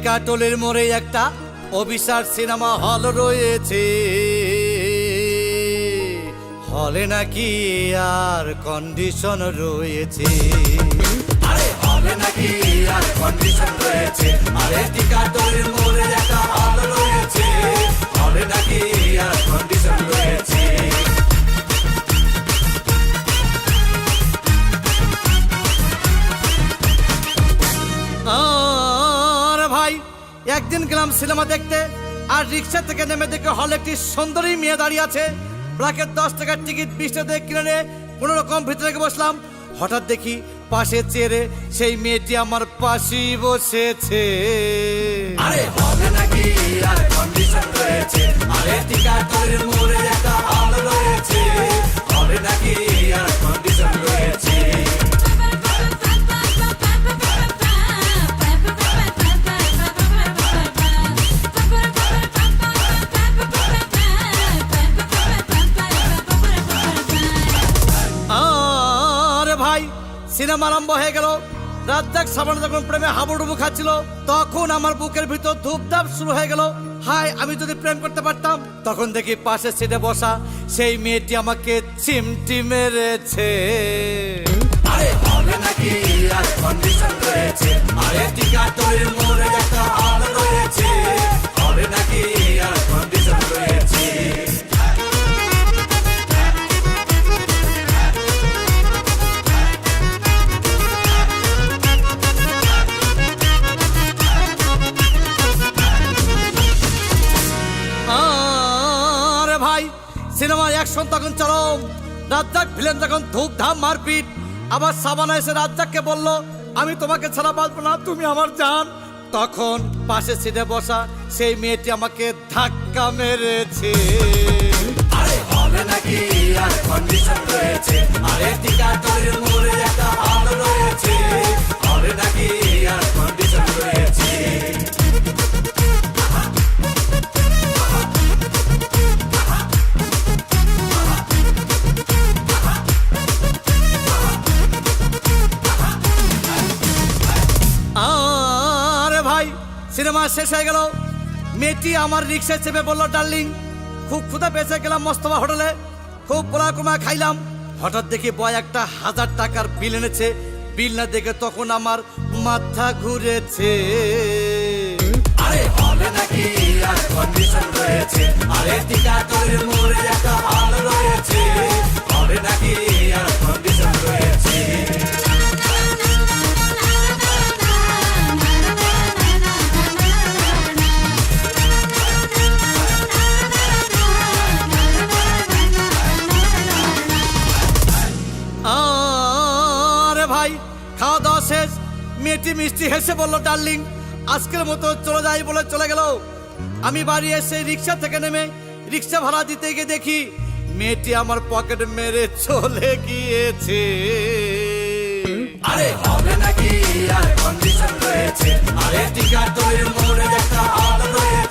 টিকাটলের মোড়ে একটা Abhisar cinema hall রয়েছে, হলে নাকি আর কন্ডিশন রয়েছে। আরে হলে নাকি আর কন্ডিশন রয়েছে, আরে টিকাটলের মোড়ে একটা হল রয়েছে, হলে নাকি আর কন্ডিশন রয়েছে। একদিন গেলাম সিনেমা দেখতে, আর রিক্সা থেকে নেমে দেখে হলে একটি সুন্দরী মেয়ে দাঁড়িয়ে আছে। প্রাকের 10 টাকার টিকিট 20 টাকা দিয়ে কিনে নিয়ে কোনো রকম ভিতরে বসলাম। হঠাৎ দেখি পাশে চেয়ারে সেই মেয়েটি আমার পাশেই বসেছে। আরে হলে নাকি আর কন্ডিশন রয়েছে, আরে টিকাটলের মোড়ে একটা হল রয়েছে, হলে নাকি আর কন্ডিশন রয়েছে। সিনেমা আরম্ভ হয়ে গেল। রাজ্জাক সাবান যখন প্রেমে হাবুডুবু খাচ্ছিল, তখন আমার বুকের ভিতর ধূপধাপ শুরু হয়ে গেল। হাই, আমি যদি প্রেম করতে পারতাম। তখন দেখি পাশে সিটে বসা সেই মেয়েটি আমাকে চিমটি মেরেছে। আরে হলে নাকি আর কন্ডিশন রয়েছে, আরে টিকাটলের মোড়ে একটা হল রয়েছে, হলে নাকি আর কন্ডিশন রয়েছে। সিনেমা অ্যাকশন তখন চরম। রাজ্জাক ভিলেন তখন ধূপধাম মারপিট। আবার সাবানা এসে রাজ্জাককে বলল, আমি তোমাকে ছাড়া বাঁচবো না, তুমি আমার জান। তখন পাশে সিটে বসা সেই মেয়েটি আমাকে ধাক্কা মেরেছে। আরে হলে নাকি আর কন্ডিশন রয়েছে, আরে টিকাটলের মোড়ে একটা হল রয়েছে, হলে নাকি আর কন্ডিশন রয়েছে। সিনেমা শেষ হয়ে গেল। মেয়েটি আমার রিক্সায় চেপে বলল, ডার্লিং খুব ক্ষুধা পেয়েছে, গেলাম মস্তফা হোটেলে, খুব পোলা কুমা খাইলাম। হঠাৎ দেখি বয় একটা 1000 টাকার বিল এনেছে। বিল না দেখে তখন আমার মাথা ঘুরেছে। আরে হলে নাকি আর কন্ডিশন রয়েছে, আরে টিকাটলের মোড়ে একটা হল রয়েছে, হলে নাকি আর কন্ডিশন রয়েছে। খাওয়া দাওয়া শেষ। মেয়েটি মিষ্টি হেসে বলল, ডার্লিং আজকের মতো চলে যাই বলে চলে গেল। আমি বাড়ি এসে রিক্সা থেকে নেমে রিক্সা ভাড়া দিতে গিয়ে দেখি মেয়েটি আমার পকেট মেরে চলে গিয়েছে। আরে হবে নাকি আর কন্ডিশন রয়েছে, আরে টিকাটলের মোড়ে একটা হল রয়েছে।